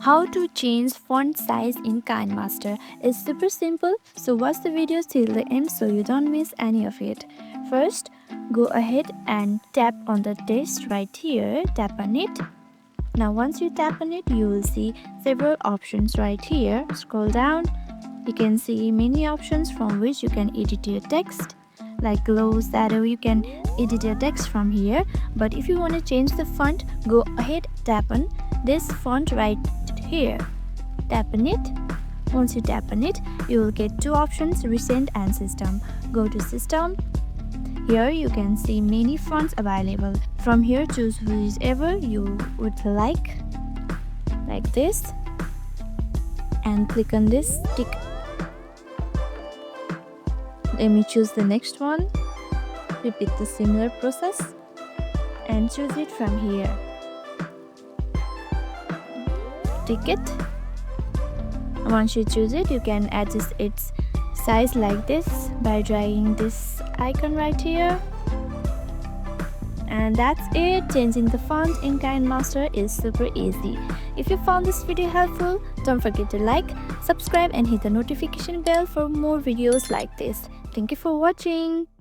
How to change font size in KineMaster is super simple, so watch the video till the end so you don't miss any of it. First, go ahead and tap on the text right here, tap on it. Now once you tap on it, you will see several options right here. Scroll down, you can see many options from which you can edit your text. Like glow, shadow, you can edit your text from here. But if you want to change the font, go ahead, tap on this font right here, tap on it. Once you tap on it, you will get two options, recent and system. Go to system. Here you can see many fonts available. From here, choose whichever you would like this, and click on this tick. Let me choose the next one. Repeat the similar process and choose it from here. Tick it. Once you choose it, you can adjust its size like this by dragging this icon right here. And that's it. Changing the font in KineMaster is super easy. If you found this video helpful, don't forget to like, subscribe and hit the notification bell for more videos like this. Thank you for watching.